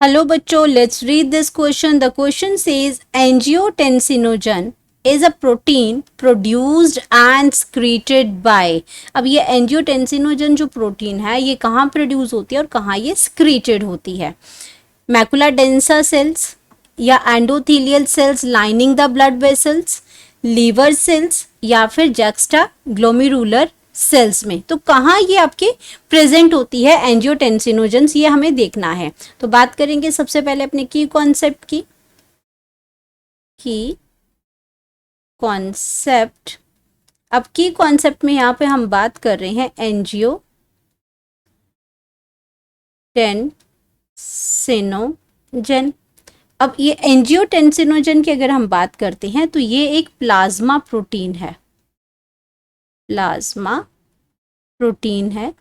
Hello बच्चों, let's read this question. The question says angiotensinogen is a protein produced and secreted by. अब ये angiotensinogen जो protein है ये कहाँ प्रोड्यूस होती है और कहाँ ये secreted होती है? मैकुला डेंसा सेल्स या endothelial cells lining the blood vessels, liver cells या फिर जक्स्टा ग्लोमेरुलर सेल्स में। तो कहाँ ये आपके प्रेजेंट होती है एंजियोटेंसिनोजेंस, ये हमें देखना है। तो बात करेंगे सबसे पहले अपने की कॉन्सेप्ट की। अब की कॉन्सेप्ट में यहाँ पे हम बात कर रहे हैं एंजियोटेंसिनोजन। अब ये एंजियोटेंसिनोजन की अगर हम बात करते हैं तो ये एक प्लाज्मा प्रोटीन है,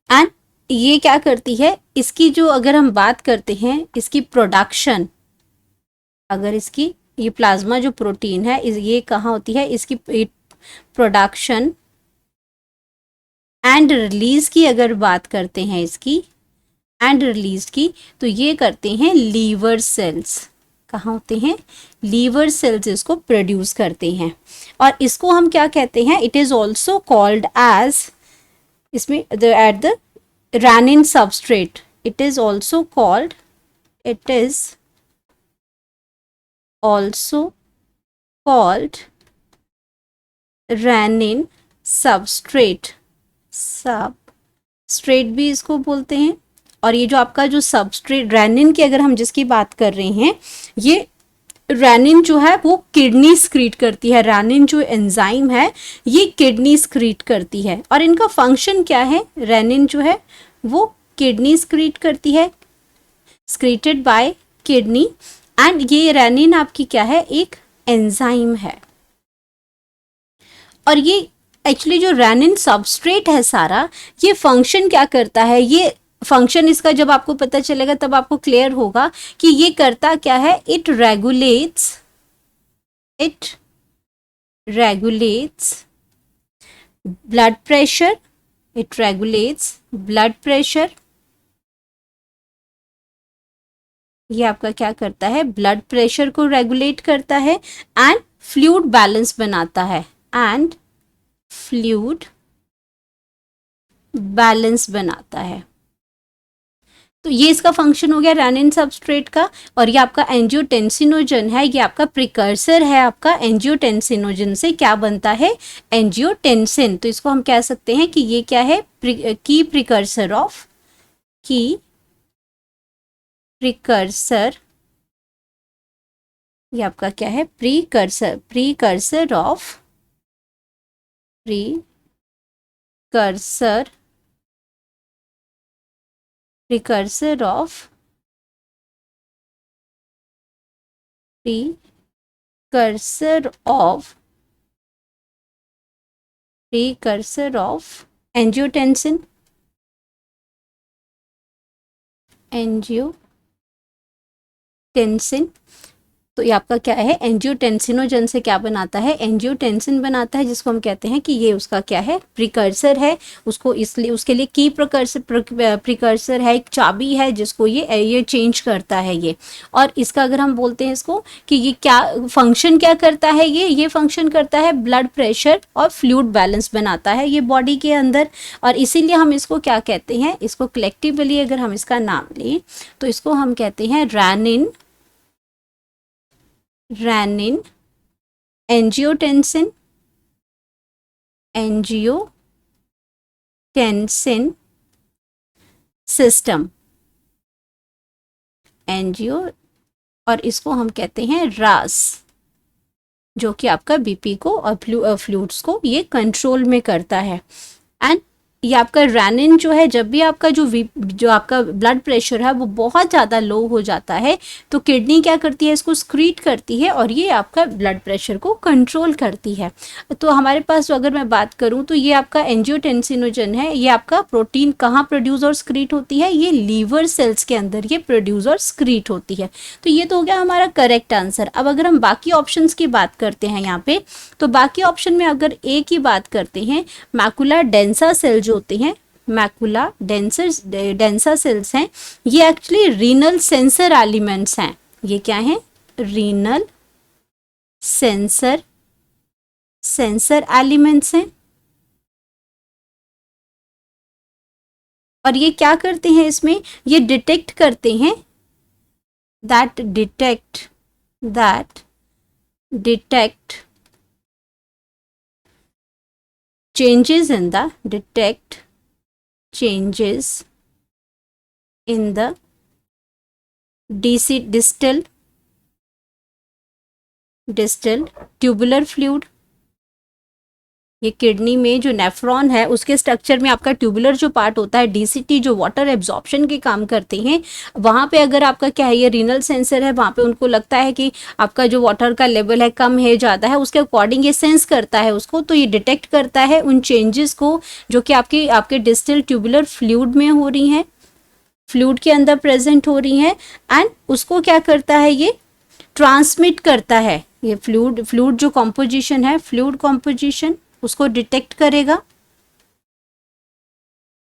एंड ये क्या करती है, इसकी जो अगर हम बात करते हैं इसकी प्रोडक्शन, अगर इसकी ये प्लाज्मा जो प्रोटीन है ये कहाँ होती है, इसकी प्रोडक्शन एंड रिलीज की अगर बात करते हैं इसकी एंड रिलीज की, तो ये करते हैं लीवर सेल्स। कहाँ होते हैं? लीवर सेल्स इसको प्रोड्यूस करते हैं। और इसको हम क्या कहते हैं? It is also called as, इसमें at the renin substrate, it is also called renin substrate भी इसको बोलते हैं। और ये जो आपका जो सबस्ट्रेट रेनिन की अगर हम जिसकी बात कर रहे हैं, ये रेनिन जो है वो किडनी स्क्रीट करती है। रेनिन जो एंजाइम है ये किडनी स्क्रीट करती है। और इनका फंक्शन क्या है? रेनिन जो है वो किडनी स्क्रीट करती है, स्क्रीटेड बाय किडनी। एंड ये रेनिन आपकी क्या है? एक एंजाइम है। और ये एक्चुअली जो रेनिन सबस्ट्रेट है सारा, ये फंक्शन क्या करता है? ये फंक्शन इसका जब आपको पता चलेगा तब आपको क्लियर होगा कि ये करता क्या है। इट रेगुलेट्स ब्लड प्रेशर, ये आपका क्या करता है? ब्लड प्रेशर को रेगुलेट करता है एंड फ्लूइड बैलेंस बनाता है, तो ये इसका फंक्शन हो गया रेनिन सबस्ट्रेट का। और ये आपका एंजियोटेंसिनोजन है, ये आपका प्रिकर्सर है। आपका एंजियोटेंसिनोजन से क्या बनता है? एंजियोटेंसिन। तो इसको हम कह सकते हैं कि ये क्या है? की प्रिकर्सर, ये आपका क्या है? Precursor of angiotensin. तो ये आपका क्या है? एंजियोटेंसिनोजन से क्या बनाता है? एंजियोटेंसिन बनाता है, जिसको हम कहते हैं कि ये उसका क्या है? प्रिकर्सर है। उसको इसलिए उसके लिए की प्रिकर्सर है, एक चाबी है जिसको ये चेंज करता है ये। और इसका अगर हम बोलते हैं इसको कि ये क्या फंक्शन क्या करता है, ये फंक्शन करता है ब्लड प्रेशर और फ्लूइड बैलेंस बनाता है ये बॉडी के अंदर। और इसीलिए हम इसको क्या कहते हैं? इसको कलेक्टिवली अगर हम इसका नाम लें तो इसको हम कहते हैं रेनिन एंजियोटेंसिन सिस्टम, और इसको हम कहते हैं रास, जो कि आपका बीपी को और फ्लूइड्स को ये कंट्रोल में करता है। एंड ये आपका रेनिन जो है, जब भी आपका जो आपका ब्लड प्रेशर है वो बहुत ज़्यादा लो हो जाता है, तो किडनी क्या करती है? इसको स्क्रीट करती है और ये आपका ब्लड प्रेशर को कंट्रोल करती है। तो हमारे पास अगर मैं बात करूं तो ये आपका एंजियोटेंसिनोजन है, ये आपका प्रोटीन कहाँ प्रोड्यूस और स्क्रीट होती है? ये लीवर सेल्स के अंदर ये प्रोड्यूस और स्क्रीट होती है। तो ये तो हो गया हमारा करेक्ट आंसर। अब अगर हम बाकी ऑप्शंस की बात करते हैं यहाँ पे, तो बाकी ऑप्शन में अगर ए की बात करते हैं, मैकुला डेंसा सेल जो होते हैं मैकुला डेंसा सेल्स हैं, ये एक्चुअली रीनल सेंसर एलिमेंट्स हैं। ये क्या है? रीनल सेंसर एलिमेंट्स हैं। और ये क्या करते हैं इसमें? ये डिटेक्ट करते हैं, that detect changes in the detect changes in the distal tubular fluid। ये किडनी में जो नेफ्रॉन है उसके स्ट्रक्चर में आपका ट्यूबुलर जो पार्ट होता है, डीसीटी, जो वाटर एब्जॉर्प्शन के काम करते हैं, वहाँ पे अगर आपका क्या है, ये रीनल सेंसर है, वहाँ पे उनको लगता है कि आपका जो वाटर का लेवल है कम है, ज़्यादा है, उसके अकॉर्डिंग ये सेंस करता है उसको, तो ये डिटेक्ट करता है उन चेंजेस को जो कि आपके डिस्टल ट्यूबुलर फ्लूइड में हो रही हैं, फ्लूइड के अंदर प्रेजेंट हो रही हैं, एंड उसको क्या करता है, ये ट्रांसमिट करता है। ये फ्लूइड जो कॉम्पोजिशन है, फ्लूइड कॉम्पोजिशन उसको डिटेक्ट करेगा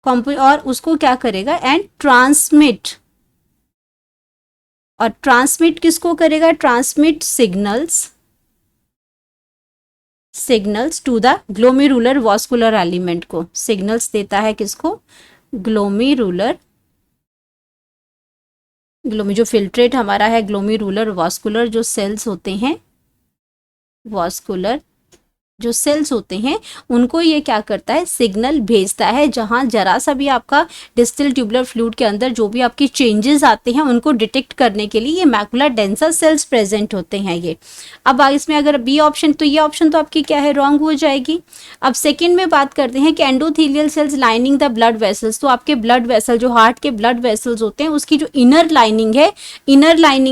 और उसको क्या करेगा, एंड ट्रांसमिट। और ट्रांसमिट किसको करेगा? Transmit signals to the glomerular vascular element को। सिग्नल्स देता है किसको? ग्लोमेरुलर जो फिल्ट्रेट हमारा है, ग्लोमेरुलर वास्कुलर जो सेल्स होते हैं, वास्कुलर जो सेल्स होते हैं, उनको ये क्या करता है, सिग्नल भेजता है, जहां जरा सा भी आपका डिस्टल ट्यूबुलर फ्लूइड के अंदर जो भी आपके चेंजेस आते हैं उनको डिटेक्ट करने के लिए ये मैकुला डेंसा सेल्स प्रेजेंट होते हैं। ये अब इसमें अगर बी ऑप्शन, तो ये ऑप्शन तो आपकी क्या है, रॉन्ग हो जाएगी। अब सेकेंड में बात करते हैं कि endothelial cells lining the blood vessels. तो आपके ब्लड वेसल, जो हार्ट के ब्लड वेसल्स होते हैं, उसकी जो इनर लाइनिंग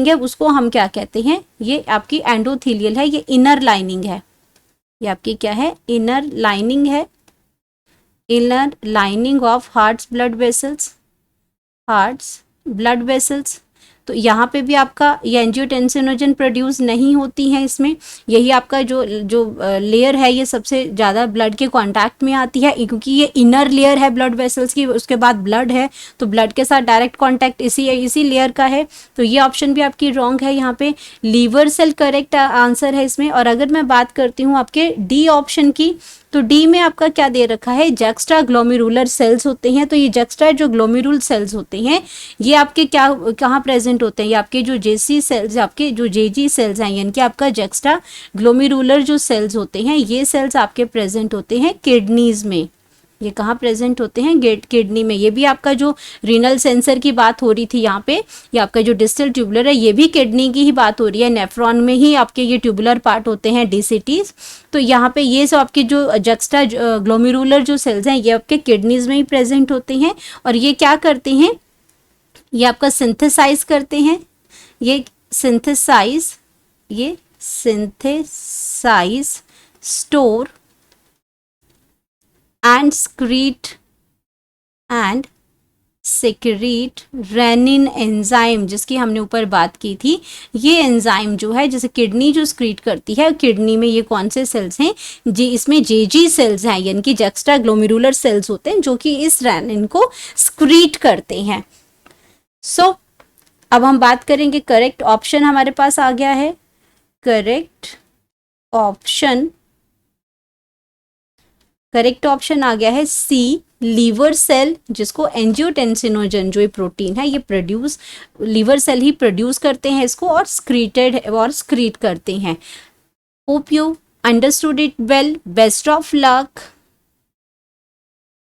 है उसको हम क्या कहते हैं, ये आपकी एंडोथेलियल है, ये इनर लाइनिंग है, ये आपकी क्या है, इनर लाइनिंग है, inner lining of hearts blood vessels. तो यहाँ पे भी आपका ये एंजियोटेंसिनोजन प्रोड्यूस नहीं होती है इसमें। यही आपका जो लेयर है ये सबसे ज़्यादा ब्लड के कांटेक्ट में आती है, क्योंकि ये इनर लेयर है ब्लड वेसल्स की, उसके बाद ब्लड है, तो ब्लड के साथ डायरेक्ट कांटेक्ट इसी लेयर का है। तो ये ऑप्शन भी आपकी रॉन्ग है यहाँ पे। लीवर सेल करेक्ट आंसर है इसमें। और अगर मैं बात करती हूँ आपके डी ऑप्शन की, तो डी में आपका क्या दे रखा है, जक्स्ट्रा ग्लोमेरुलर सेल्स होते हैं। तो ये जक्स्ट्रा जो ग्लोमेरुल सेल्स होते हैं, ये आपके कहाँ प्रेजेंट होते हैं, ये आपके जो जेसी सेल्स, आपके जो जेजी सेल्स हैं, यानी कि आपका जक्स्ट्रा ग्लोमेरुलर जो सेल्स होते हैं, ये सेल्स आपके प्रेजेंट होते हैं किडनीज में। ये कहाँ प्रेजेंट होते हैं, किडनी में। ये भी आपका जो रीनल सेंसर की बात हो रही थी यहाँ पे, ये आपका जो डिस्टल ट्यूबुलर है, ये भी किडनी की ही बात हो रही है। नेफ्रॉन में ही आपके ये ट्यूबुलर पार्ट होते हैं, डीसीटीज। तो यहाँ पे ये सब आपके जो जक्स्ट्रा ग्लोमेरुलर जो सेल्स हैं, ये आपके किडनीज में ही प्रेजेंट होते हैं। और ये क्या करते हैं, ये आपका सिंथेसाइज करते हैं, ये synthesize store and secrete renin enzyme, जिसकी हमने ऊपर बात की थी। ये एंजाइम जो है, जैसे किडनी जो स्क्रीट करती है, किडनी में ये कौन से सेल्स हैं, इसमें जेजी सेल्स हैं, यानी कि जक्स्ट्रा ग्लोमेरुलर सेल्स होते हैं, जो कि इस रेनिन को स्क्रीट करते हैं। सो अब हम बात करेंगे, करेक्ट ऑप्शन हमारे पास आ गया है। करेक्ट ऑप्शन आ गया है सी, लीवर सेल, जिसको एंजियोटेंसिनोजन जो ये प्रोटीन है, ये लीवर सेल ही प्रोड्यूस करते हैं इसको, और स्क्रीट करते हैं। Hope you understood it well. Best of luck.